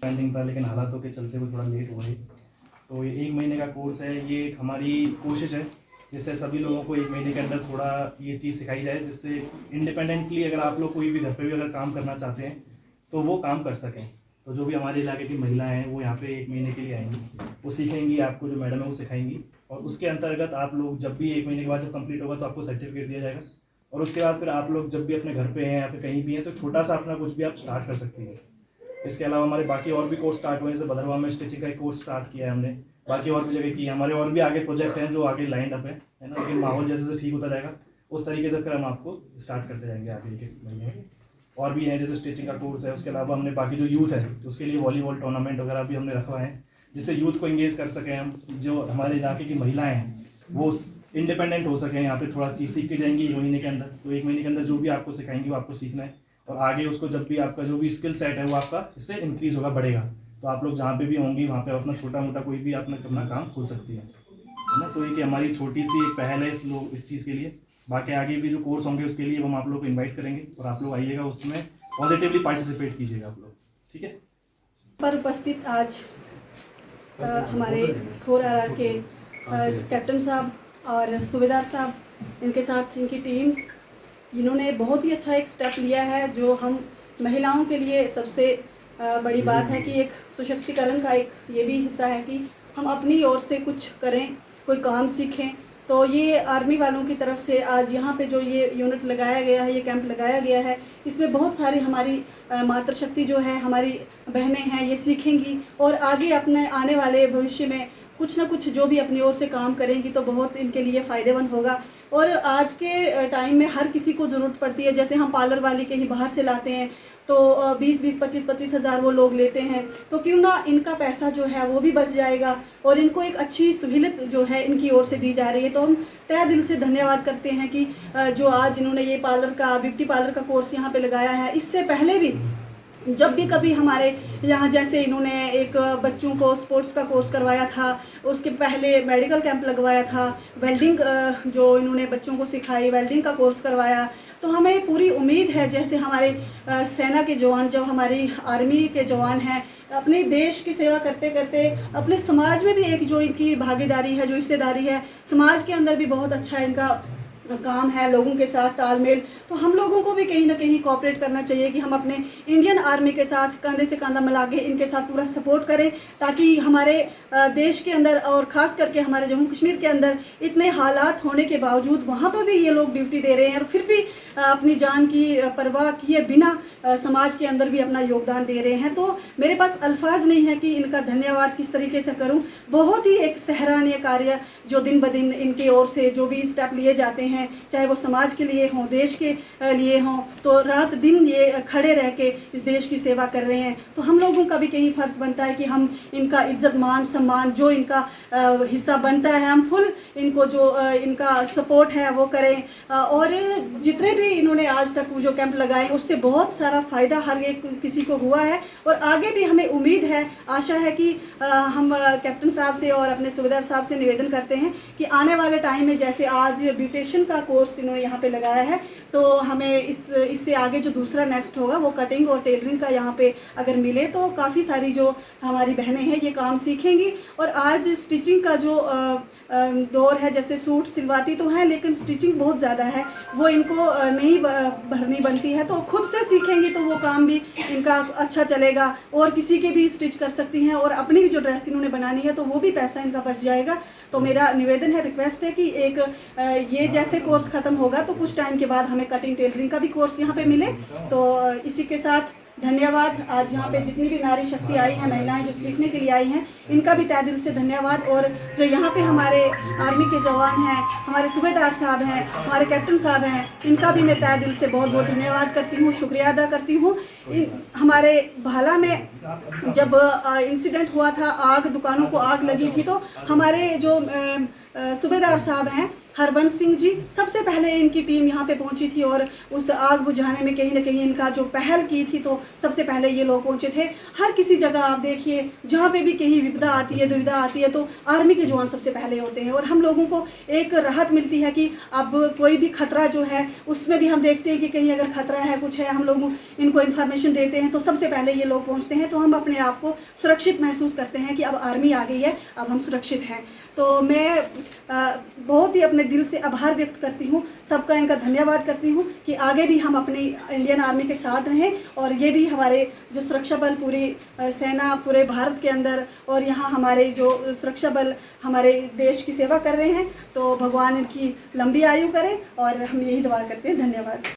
Pending था, लेकिन हालातों के चलते हुए थोड़ा लेट हो गई। तो ये 1 महीने का कोर्स है। ये हमारी कोशिश है जिससे सभी लोगों को 1 महीने के अंदर थोड़ा ये चीज़ सिखाई जाए, जिससे इंडिपेंडेंटली अगर आप लोग कोई भी घर पे भी अगर काम करना चाहते हैं तो वो काम कर सकें। तो जो भी हमारे इलाके की महिलाएं हैं वो यहाँ पे 1 महीने के लिए आएंगी, वो सीखेंगी, आपको जो मैडम है वो सिखाएंगी, और उसके अंतर्गत आप लोग जब भी 1 महीने के बाद जब कंप्लीट होगा तो आपको सर्टिफिकेट दिया जाएगा। और उसके बाद फिर आप लोग जब भी अपने घर पे हैं या फिर कहीं भी हैं तो छोटा सा अपना कुछ भी आप स्टार्ट कर सकती हैं। इसके अलावा हमारे बाकी और भी कोर्स स्टार्ट हुए हैं, जैसे भद्रवाह में स्टिचिंग का एक कोर्स स्टार्ट किया है हमने, बाकी और भी जगह की हमारे और भी आगे प्रोजेक्ट हैं जो आगे लाइन अप है ना। लेकिन माहौल जैसे जैसे ठीक होता जाएगा उस तरीके से फिर हम आपको स्टार्ट करते जाएंगे आगे के महीने में। और भी हैं जैसे स्टिचिंग का कोर्स है। उसके अलावा हमने बाकी जो यूथ है उसके लिए वॉलीबॉल टूर्नामेंट वगैरह भी हमने रखवा है, जिससे यूथ को इंगेज कर सकें हम। जो हमारे इलाके की महिलाएं हैं वो इंडिपेंडेंट हो सकें, यहाँ पे थोड़ा चीज़ सीख के जाएंगी 1 महीने के अंदर। तो 1 महीने के अंदर जो भी आपको सिखाएंगी वो आपको सीखना है, और आगे उसको जब भी आपका जो भी स्किल सेट है वो आपका इससे इंक्रीज़ होगा, बढ़ेगा। तो आप लोग जहाँ पे भी होंगी वहाँ पे अपना छोटा मोटा कोई भी अपना काम खोल सकती है ना। तो ये कि हमारी छोटी सी एक पहल है इस चीज़ के लिए। बाकी आगे भी जो कोर्स होंगे उसके लिए हम आप लोग को इन्वाइट करेंगे, और आप लोग आइएगा, उसमें पॉजिटिवली पार्टिसिपेट कीजिएगा आप लोग, ठीक है। पर उपस्थित आज हमारे 4RR के कैप्टन साहब और सूबेदार साहब, इनके साथ इनकी टीम, इन्होंने बहुत ही अच्छा एक स्टेप लिया है जो हम महिलाओं के लिए सबसे बड़ी बात है कि एक सशक्तिकरण का एक ये भी हिस्सा है कि हम अपनी ओर से कुछ करें, कोई काम सीखें। तो ये आर्मी वालों की तरफ से आज यहाँ पे जो ये यूनिट लगाया गया है, ये कैंप लगाया गया है, इसमें बहुत सारी हमारी मातृशक्ति जो है, हमारी बहनें हैं, ये सीखेंगी और आगे अपने आने वाले भविष्य में कुछ ना कुछ जो भी अपनी ओर से काम करेंगी तो बहुत इनके लिए फ़ायदेमंद होगा। और आज के टाइम में हर किसी को ज़रूरत पड़ती है। जैसे हम पार्लर वाली कहीं बाहर से लाते हैं तो 20-20, 25-25 हज़ार वो लोग लेते हैं, तो क्यों ना इनका पैसा जो है वो भी बच जाएगा और इनको एक अच्छी सहूलियत जो है इनकी ओर से दी जा रही है। तो हम तहे दिल से धन्यवाद करते हैं कि जो आज इन्होंने ये पार्लर का, ब्यूटी पार्लर का कोर्स यहाँ पे लगाया है। इससे पहले भी जब भी कभी हमारे यहाँ, जैसे इन्होंने एक बच्चों को स्पोर्ट्स का कोर्स करवाया था, उसके पहले मेडिकल कैंप लगवाया था, वेल्डिंग जो इन्होंने बच्चों को सिखाई, वेल्डिंग का कोर्स करवाया। तो हमें पूरी उम्मीद है जैसे हमारे सेना के जवान, जो हमारी आर्मी के जवान हैं, अपने देश की सेवा करते करते अपने समाज में भी एक जो इनकी भागीदारी है, जो हिस्सेदारी है, समाज के अंदर भी बहुत अच्छा इनका काम है, लोगों के साथ तालमेल। तो हम लोगों को भी कहीं ना कहीं कोऑपरेट करना चाहिए कि हम अपने इंडियन आर्मी के साथ कंधे से कंधा मिला के इनके साथ पूरा सपोर्ट करें, ताकि हमारे देश के अंदर और ख़ास करके हमारे जम्मू कश्मीर के अंदर इतने हालात होने के बावजूद वहाँ पर भी ये लोग ड्यूटी दे रहे हैं और फिर भी अपनी जान की परवाह किए बिना समाज के अंदर भी अपना योगदान दे रहे हैं। तो मेरे पास अल्फाज नहीं है कि इनका धन्यवाद किस तरीके से करूं। बहुत ही एक सराहनीय कार्य जो दिन ब दिन इनके ओर से जो भी स्टेप लिए जाते हैं, चाहे वो समाज के लिए हों, देश के लिए हों, तो रात दिन ये खड़े रह के इस देश की सेवा कर रहे हैं। तो हम लोगों का भी कहीं फ़र्ज़ बनता है कि हम इनका इज्जत मान सम्मान जो इनका हिस्सा बनता है, हम फुल इनको जो इनका सपोर्ट है वो करें। और जितने भी इन्होंने आज तक जो कैंप लगाए उससे बहुत सारा फ़ायदा हर एक किसी को हुआ है, और आगे भी हमें उम्मीद है, आशा है कि हम कैप्टन साहब से और अपने सूबेदार साहब से निवेदन करते हैं कि आने वाले टाइम में जैसे आज ब्यूटिशियन का कोर्स इन्होंने यहाँ पे लगाया है, तो हमें इससे आगे जो दूसरा नेक्स्ट होगा वो कटिंग और टेलरिंग का यहाँ पे अगर मिले तो काफ़ी सारी जो हमारी बहनें हैं ये काम सीखेंगी। और आज स्टिचिंग का जो दौर है, जैसे सूट सिलवाती तो हैं लेकिन स्टिचिंग बहुत ज़्यादा है, वो इनको नहीं भरनी बनती है, तो खुद से सीखेंगी तो वो काम भी इनका अच्छा चलेगा और किसी के भी स्टिच कर सकती हैं, और अपनी भी जो ड्रेस इन्होंने बनानी है तो वो भी पैसा इनका बच जाएगा। तो मेरा निवेदन है, रिक्वेस्ट है कि एक ये जैसे कोर्स ख़त्म होगा तो कुछ टाइम के बाद हमें कटिंग टेलरिंग का भी कोर्स यहाँ पे मिले। तो इसी के साथ धन्यवाद। आज यहाँ पे जितनी भी नारी शक्ति आई है, महिलाएं जो सीखने के लिए आई हैं, इनका भी तहे दिल से धन्यवाद। और जो यहाँ पे हमारे आर्मी के जवान हैं, हमारे सूबेदार साहब हैं, हमारे कैप्टन साहब हैं, इनका भी मैं तहे दिल से बहुत बहुत धन्यवाद करती हूँ, शुक्रिया अदा करती हूँ। हमारे भाला में जब इंसिडेंट हुआ था, आग, दुकानों को आग लगी थी, तो हमारे जो सूबेदार साहब हैं हरबंश सिंह जी, सबसे पहले इनकी टीम यहाँ पे पहुँची थी और उस आग बुझाने में कहीं ना कहीं इनका जो पहल की थी, तो सबसे पहले ये लोग पहुँचे थे। हर किसी जगह आप देखिए, जहाँ पे भी कहीं विपदा आती है, दुविधा आती है, तो आर्मी के जवान सबसे पहले होते हैं और हम लोगों को एक राहत मिलती है कि अब कोई भी खतरा जो है उसमें भी हम देखते हैं कि कहीं अगर खतरा है, कुछ है, हम लोग इनको इन्फॉर्मेशन देते हैं तो सबसे पहले ये लोग पहुँचते हैं। तो हम अपने आप को सुरक्षित महसूस करते हैं कि अब आर्मी आ गई है, अब हम सुरक्षित हैं। तो मैं बहुत ही अपने दिल से आभार व्यक्त करती हूँ, सबका इनका धन्यवाद करती हूँ कि आगे भी हम अपनी इंडियन आर्मी के साथ रहें और ये भी हमारे जो सुरक्षा बल, पूरी सेना पूरे भारत के अंदर और यहाँ हमारे जो सुरक्षा बल हमारे देश की सेवा कर रहे हैं, तो भगवान इनकी लंबी आयु करें और हम यही दुआ करते हैं। धन्यवाद।